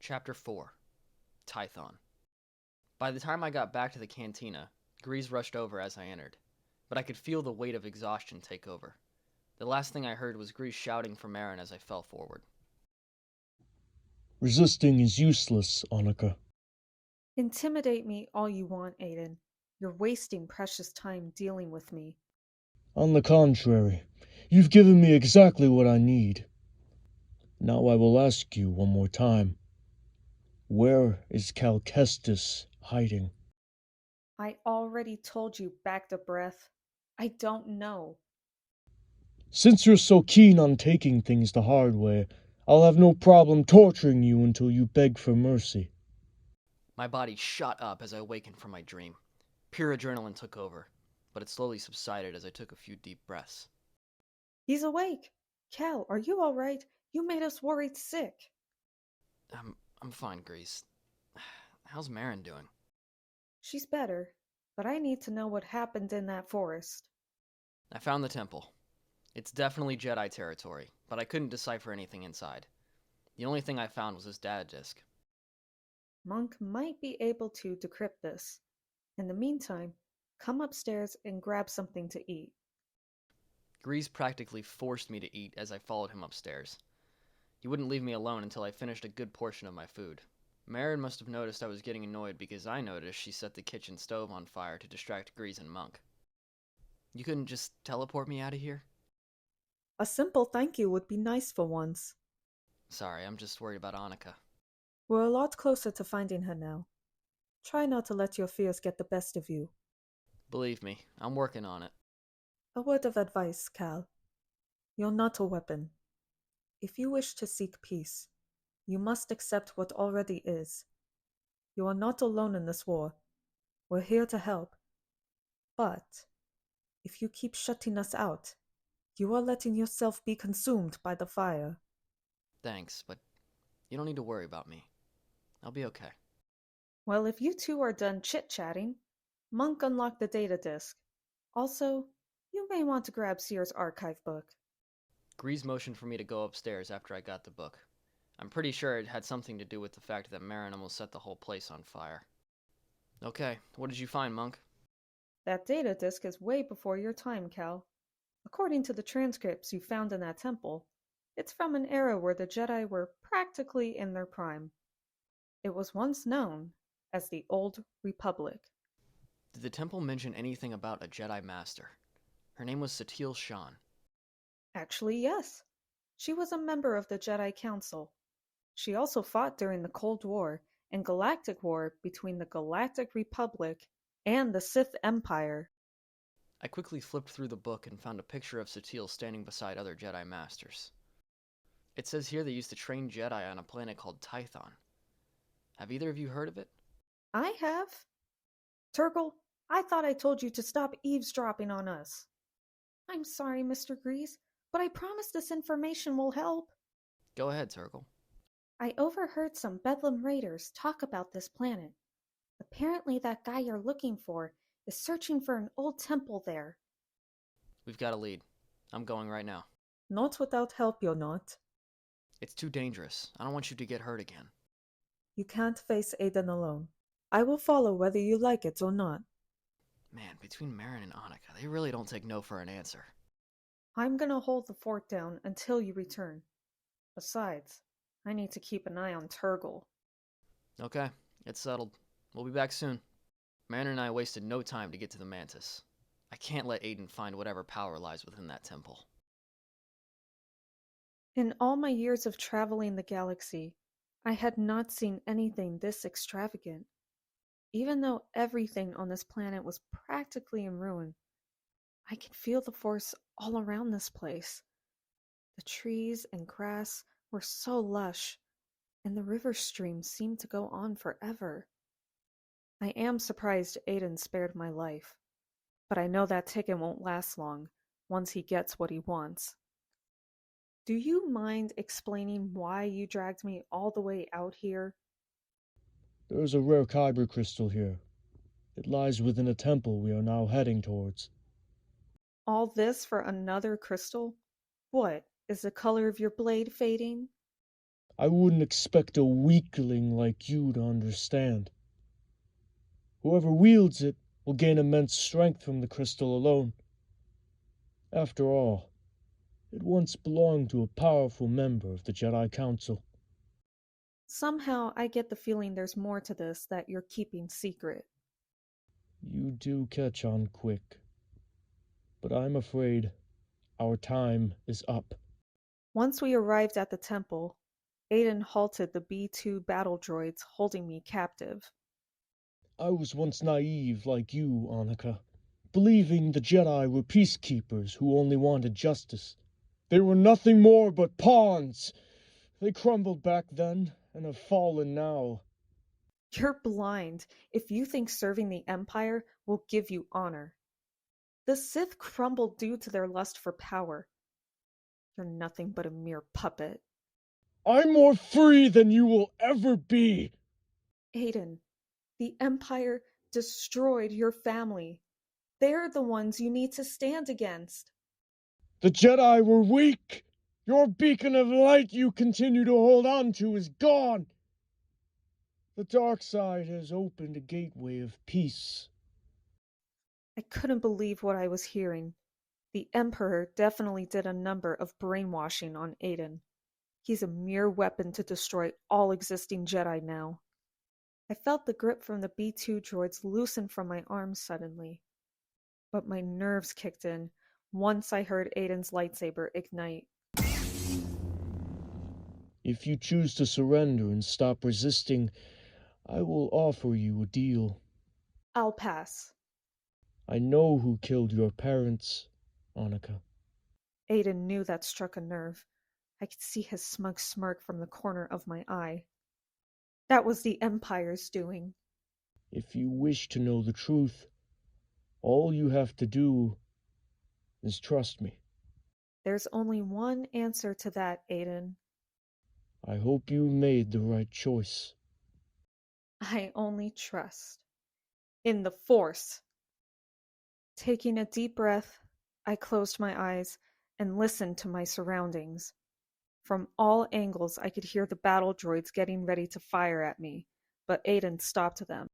Chapter 4 Tython. By the time I got back to the cantina, Grease rushed over as I entered, but I could feel the weight of exhaustion take over. The last thing I heard was Grease shouting for Marin as I fell forward. Resisting is useless, Anika. Intimidate me all you want, Aiden. You're wasting precious time dealing with me. On the contrary, you've given me exactly what I need. Now I will ask you one more time. Where is Cal Kestis hiding? I already told you back to breath. I don't know. Since you're so keen on taking things the hard way, I'll have no problem torturing you until you beg for mercy. My body shot up as I awakened from my dream. Pure adrenaline took over, but it slowly subsided as I took a few deep breaths. He's awake. Cal, are you all right? You made us worried sick. I'm fine, Grease. How's Marin doing? She's better, but I need to know what happened in that forest. I found the temple. It's definitely Jedi territory, but I couldn't decipher anything inside. The only thing I found was his data disk. Monk might be able to decrypt this. In the meantime, come upstairs and grab something to eat. Grease practically forced me to eat as I followed him upstairs. He wouldn't leave me alone until I finished a good portion of my food. Marin must have noticed I was getting annoyed because I noticed she set the kitchen stove on fire to distract Grease and Monk. You couldn't just teleport me out of here? A simple thank you would be nice for once. Sorry, I'm just worried about Anika. We're a lot closer to finding her now. Try not to let your fears get the best of you. Believe me, I'm working on it. A word of advice, Cal. You're not a weapon. If you wish to seek peace, you must accept what already is. You are not alone in this war. We're here to help. But if you keep shutting us out, you are letting yourself be consumed by the fire. Thanks, but you don't need to worry about me. I'll be okay. Well, if you two are done chit-chatting, Monk unlocked the data disk. Also, you may want to grab Seer's archive book. Grease motioned for me to go upstairs after I got the book. I'm pretty sure it had something to do with the fact that Marin almost set the whole place on fire. Okay, what did you find, Monk? That data disk is way before your time, Cal. According to the transcripts you found in that temple, it's from an era where the Jedi were practically in their prime. It was once known as the Old Republic. Did the temple mention anything about a Jedi Master? Her name was Satil Shan. Actually, yes. She was a member of the Jedi Council. She also fought during the Cold War and Galactic War between the Galactic Republic and the Sith Empire. I quickly flipped through the book and found a picture of Satil standing beside other Jedi Masters. It says here they used to train Jedi on a planet called Tython. Have either of you heard of it? I have. Turgle, I thought I told you to stop eavesdropping on us. I'm sorry, Mr. Grease, but I promise this information will help. Go ahead, Turgle. I overheard some Bedlam raiders talk about this planet. Apparently that guy you're looking for is searching for an old temple there. We've got a lead. I'm going right now. Not without help, you're not. It's too dangerous. I don't want you to get hurt again. You can't face Aiden alone. I will follow whether you like it or not. Man, between Marin and Anika, they really don't take no for an answer. I'm gonna hold the fort down until you return. Besides, I need to keep an eye on Turgle. Okay, it's settled. We'll be back soon. Marin and I wasted no time to get to the Mantis. I can't let Aiden find whatever power lies within that temple. In all my years of traveling the galaxy, I had not seen anything this extravagant. Even though everything on this planet was practically in ruin, I could feel the force all around this place. The trees and grass were so lush, and the river stream seemed to go on forever. I am surprised Aiden spared my life, but I know that ticket won't last long once he gets what he wants. Do you mind explaining why you dragged me all the way out here? There is a rare kyber crystal here. It lies within a temple we are now heading towards. All this for another crystal? What, is the color of your blade fading? I wouldn't expect a weakling like you to understand. Whoever wields it will gain immense strength from the crystal alone. After all, it once belonged to a powerful member of the Jedi Council. Somehow I get the feeling there's more to this that you're keeping secret. You do catch on quick. But I'm afraid our time is up. Once we arrived at the temple, Aiden halted the B-2 battle droids holding me captive. I was once naive like you, Anika, believing the Jedi were peacekeepers who only wanted justice. They were nothing more but pawns. They crumbled back then and have fallen now. You're blind if you think serving the Empire will give you honor. The Sith crumbled due to their lust for power. You're nothing but a mere puppet. I'm more free than you will ever be. Aiden, the Empire destroyed your family. They're the ones you need to stand against. The Jedi were weak. Your beacon of light you continue to hold on to is gone. The dark side has opened a gateway of peace. I couldn't believe what I was hearing. The Emperor definitely did a number of brainwashing on Aiden. He's a mere weapon to destroy all existing Jedi now. I felt the grip from the B-2 droids loosen from my arms suddenly. But my nerves kicked in once I heard Aiden's lightsaber ignite. If you choose to surrender and stop resisting, I will offer you a deal. I'll pass. I know who killed your parents, Anika. Aiden knew that struck a nerve. I could see his smug smirk from the corner of my eye. That was the Empire's doing. If you wish to know the truth, all you have to do is trust me. There's only one answer to that, Aiden. I hope you made the right choice. I only trust in the Force. Taking a deep breath, I closed my eyes and listened to my surroundings. From all angles I could hear the battle droids getting ready to fire at me, but Aiden stopped them.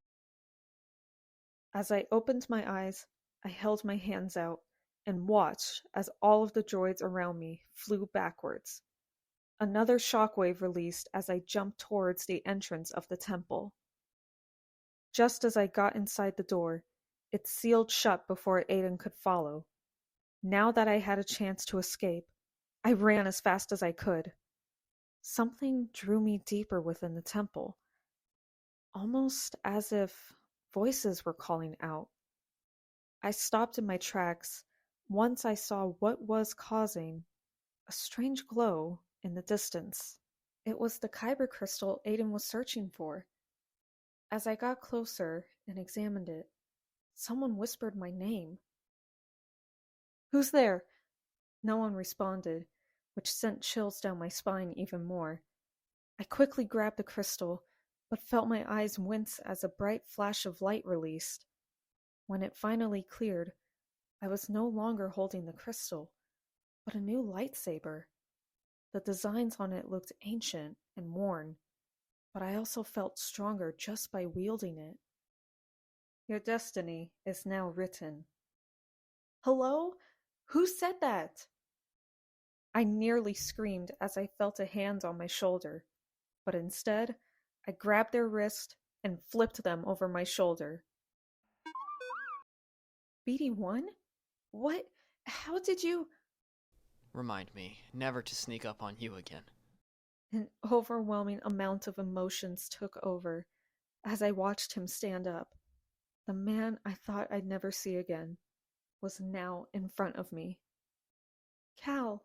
As I opened my eyes, I held my hands out and watched as all of the droids around me flew backwards. Another shockwave released as I jumped towards the entrance of the temple. Just as I got inside the door, it sealed shut before Aiden could follow. Now that I had a chance to escape, I ran as fast as I could. Something drew me deeper within the temple, almost as if voices were calling out. I stopped in my tracks once I saw what was causing a strange glow in the distance. It was the kyber crystal Aiden was searching for. As I got closer and examined it, someone whispered my name. "Who's there?" No one responded, which sent chills down my spine even more. I quickly grabbed the crystal, but felt my eyes wince as a bright flash of light released. When it finally cleared, I was no longer holding the crystal, but a new lightsaber. The designs on it looked ancient and worn, but I also felt stronger just by wielding it. Your destiny is now written. Hello? Who said that? I nearly screamed as I felt a hand on my shoulder, but instead, I grabbed their wrist and flipped them over my shoulder. BD1? What? How did you? Remind me never to sneak up on you again. An overwhelming amount of emotions took over as I watched him stand up. The man I thought I'd never see again was now in front of me. Cal,